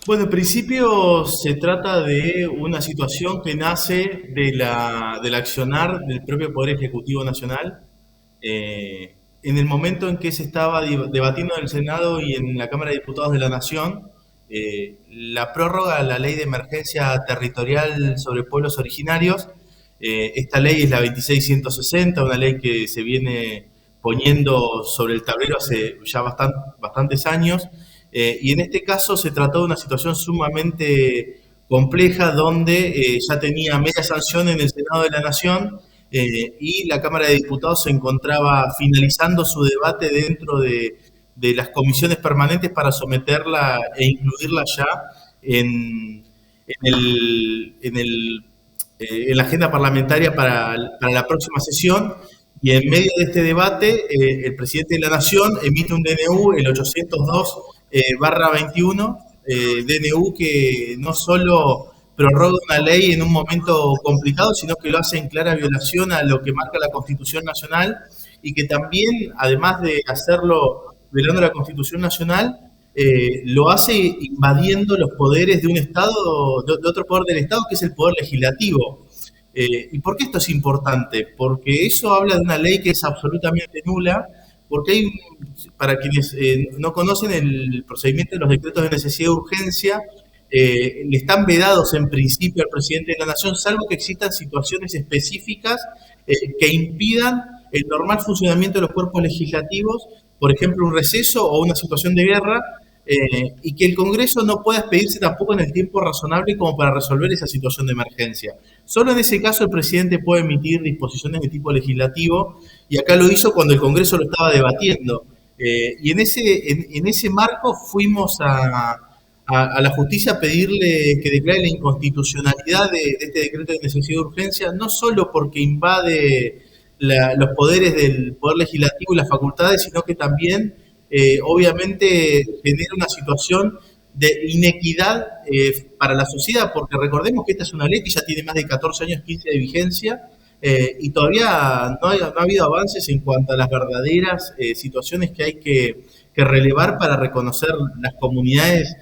Bueno, en principio se trata de una situación que nace del accionar del propio Poder Ejecutivo Nacional. En el momento en que se estaba debatiendo en el Senado y en la Cámara de Diputados de la Nación, la prórroga a la Ley de Emergencia Territorial sobre Pueblos Originarios. Esta ley es la 26160, una ley que se viene poniendo sobre el tablero hace ya bastantes años. Y en este caso se trató de una situación sumamente compleja donde ya tenía media sanción en el Senado de la Nación, y la Cámara de Diputados se encontraba finalizando su debate dentro de las comisiones permanentes para someterla e incluirla ya en, en la agenda parlamentaria para la próxima sesión. Y en medio de este debate, el presidente de la Nación emite un DNU, el 802/21, DNU que no solo prorroga una ley en un momento complicado, sino que lo hace en clara violación a lo que marca la Constitución Nacional, y que también, además de hacerlo violando la Constitución Nacional, lo hace invadiendo los poderes de un Estado, de otro poder del Estado, que es el Poder Legislativo. ¿Y por qué esto es importante? Porque eso habla de una ley que es absolutamente nula, porque hay, para quienes no conocen el procedimiento de los decretos de necesidad y urgencia, le están vedados en principio al presidente de la Nación, salvo que existan situaciones específicas que impidan el normal funcionamiento de los cuerpos legislativos, por ejemplo, un receso o una situación de guerra, y que el Congreso no pueda expedirse tampoco en el tiempo razonable como para resolver esa situación de emergencia. Solo en ese caso el presidente puede emitir disposiciones de tipo legislativo, y acá lo hizo cuando el Congreso lo estaba debatiendo. Y en ese marco fuimos a la justicia a pedirle que declare la inconstitucionalidad de este decreto de necesidad de urgencia, no solo porque invade los poderes del Poder Legislativo y las facultades, sino que también obviamente genera una situación de inequidad para la sociedad, porque recordemos que esta es una ley que ya tiene más de 14 años, 15 de vigencia, y todavía no ha habido avances en cuanto a las verdaderas situaciones que hay que relevar para reconocer las comunidades,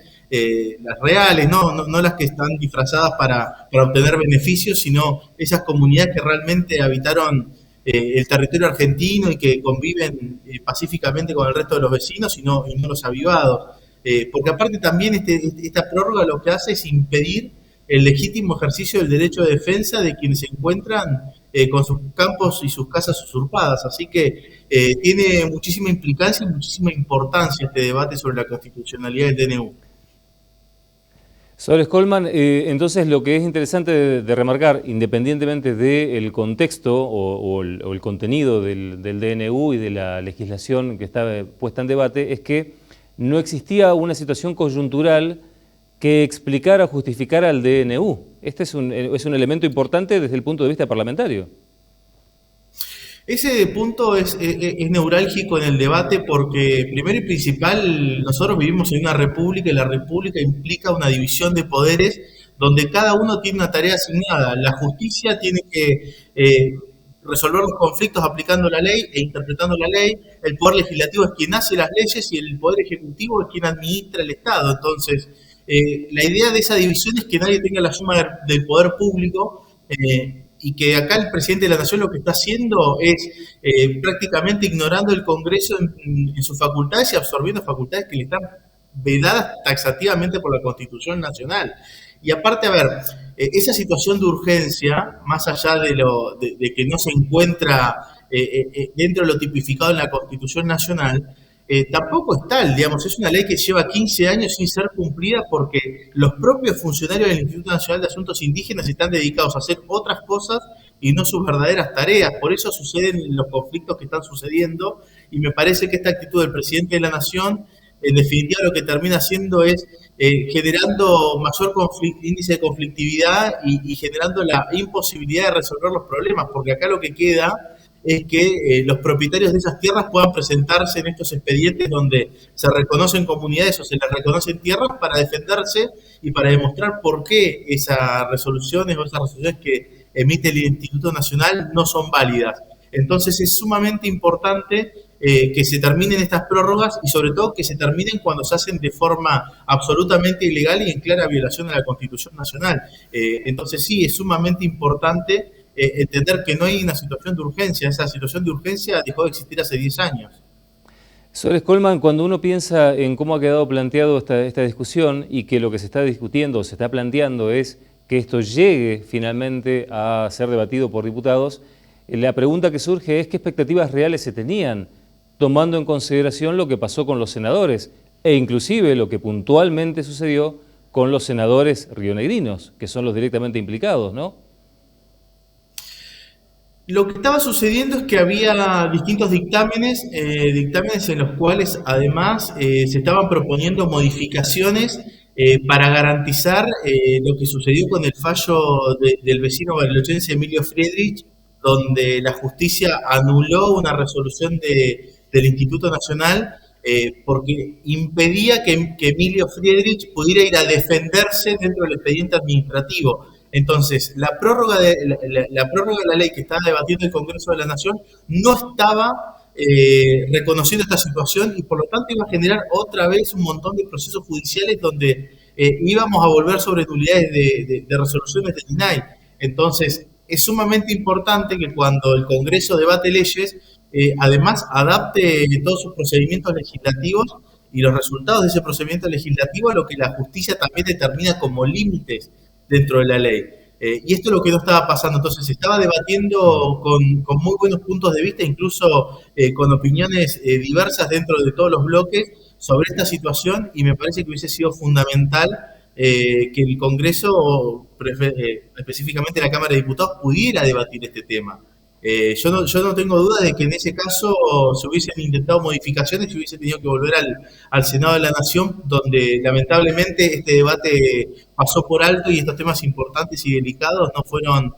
las reales, no las que están disfrazadas para obtener beneficios, sino esas comunidades que realmente habitaron el territorio argentino y que conviven pacíficamente con el resto de los vecinos, y no los avivados. Porque aparte también esta prórroga lo que hace es impedir el legítimo ejercicio del derecho de defensa de quienes se encuentran con sus campos y sus casas usurpadas. Así que tiene muchísima implicancia y muchísima importancia este debate sobre la constitucionalidad del DNU. Sobre Colman, entonces lo que es interesante de remarcar, independientemente del contexto o el contenido del DNU y de la legislación que está puesta en debate, es que no existía una situación coyuntural que explicara o justificara el DNU. Este es un elemento importante desde el punto de vista parlamentario. Ese punto es neurálgico en el debate porque, primero y principal, nosotros vivimos en una república y la república implica una división de poderes donde cada uno tiene una tarea asignada. La justicia tiene que resolver los conflictos aplicando la ley e interpretando la ley. El poder legislativo es quien hace las leyes y el poder ejecutivo es quien administra el Estado. Entonces, la idea de esa división es que nadie tenga la suma del poder público, y que acá el presidente de la Nación lo que está haciendo es prácticamente ignorando el Congreso en sus facultades y absorbiendo facultades que le están vedadas taxativamente por la Constitución Nacional. Y aparte, a ver, esa situación de urgencia, más allá de que no se encuentra dentro de lo tipificado en la Constitución Nacional, tampoco es tal, digamos, es una ley que lleva 15 años sin ser cumplida porque los propios funcionarios del Instituto Nacional de Asuntos Indígenas están dedicados a hacer otras cosas y no sus verdaderas tareas. Por eso suceden los conflictos que están sucediendo, y me parece que esta actitud del presidente de la Nación, en definitiva, lo que termina haciendo es generando mayor índice de conflictividad y generando la imposibilidad de resolver los problemas, porque acá lo que queda es que los propietarios de esas tierras puedan presentarse en estos expedientes donde se reconocen comunidades o se les reconocen tierras para defenderse y para demostrar por qué esas resoluciones que emite el Instituto Nacional no son válidas. Entonces es sumamente importante que se terminen estas prórrogas y sobre todo que se terminen cuando se hacen de forma absolutamente ilegal y en clara violación a la Constitución Nacional. Entonces sí, es sumamente importante entender que no hay una situación de urgencia. Esa situación de urgencia dejó de existir hace 10 años. Sores Coleman, cuando uno piensa en cómo ha quedado planteado esta discusión y que lo que se está discutiendo o se está planteando es que esto llegue finalmente a ser debatido por diputados, la pregunta que surge es qué expectativas reales se tenían, tomando en consideración lo que pasó con los senadores e inclusive lo que puntualmente sucedió con los senadores rionegrinos, que son los directamente implicados, ¿no? Lo que estaba sucediendo es que había distintos dictámenes en los cuales además se estaban proponiendo modificaciones para garantizar lo que sucedió con el fallo del vecino bariloche Emilio Friedrich, donde la justicia anuló una resolución del Instituto Nacional porque impedía que Emilio Friedrich pudiera ir a defenderse dentro del expediente administrativo. Entonces, la prórroga de la ley que estaba debatiendo el Congreso de la Nación no estaba reconociendo esta situación y por lo tanto iba a generar otra vez un montón de procesos judiciales donde íbamos a volver sobre nulidades de resoluciones del INAI. Entonces, es sumamente importante que cuando el Congreso debate leyes, además adapte todos sus procedimientos legislativos y los resultados de ese procedimiento legislativo a lo que la justicia también determina como límites dentro de la ley. Y esto es lo que no estaba pasando. Entonces se estaba debatiendo con muy buenos puntos de vista, incluso con opiniones diversas dentro de todos los bloques sobre esta situación y me parece que hubiese sido fundamental que el Congreso, específicamente la Cámara de Diputados, pudiera debatir este tema. Yo no tengo duda de que en ese caso se hubiesen intentado modificaciones y hubiese tenido que volver al Senado de la Nación, donde lamentablemente este debate pasó por alto y estos temas importantes y delicados no fueron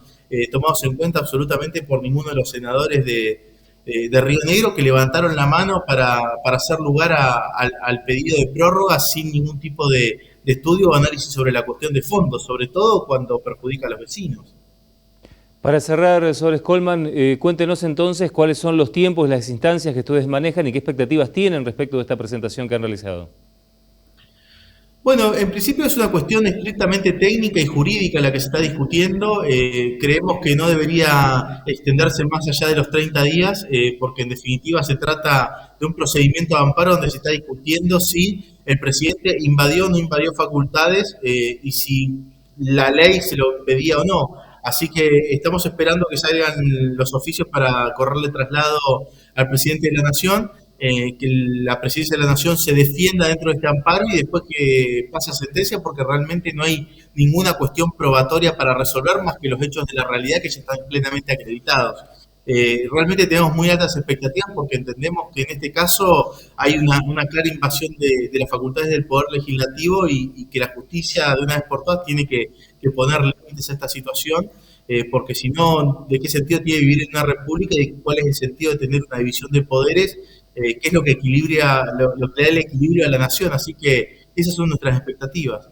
tomados en cuenta absolutamente por ninguno de los senadores de Río Negro que levantaron la mano para hacer lugar al pedido de prórroga sin ningún tipo de estudio o análisis sobre la cuestión de fondo, sobre todo cuando perjudica a los vecinos. Para cerrar, Sores Coleman, cuéntenos entonces cuáles son los tiempos, las instancias que ustedes manejan y qué expectativas tienen respecto de esta presentación que han realizado. Bueno, en principio es una cuestión estrictamente técnica y jurídica la que se está discutiendo. Creemos que no debería extenderse más allá de los 30 días, porque en definitiva se trata de un procedimiento de amparo donde se está discutiendo si el presidente invadió o no invadió facultades y si la ley se lo pedía o no. Así que estamos esperando que salgan los oficios para correrle traslado al presidente de la Nación, que la presidencia de la Nación se defienda dentro de este amparo y después que pase a sentencia, porque realmente no hay ninguna cuestión probatoria para resolver más que los hechos de la realidad que ya están plenamente acreditados. Realmente tenemos muy altas expectativas porque entendemos que en este caso hay una clara invasión de las facultades del Poder Legislativo y que la justicia de una vez por todas tiene que poner límites a esta situación, porque si no, ¿de qué sentido tiene vivir en una república y cuál es el sentido de tener una división de poderes? ¿Qué es lo que equilibra, lo que da el equilibrio a la nación? Así que esas son nuestras expectativas.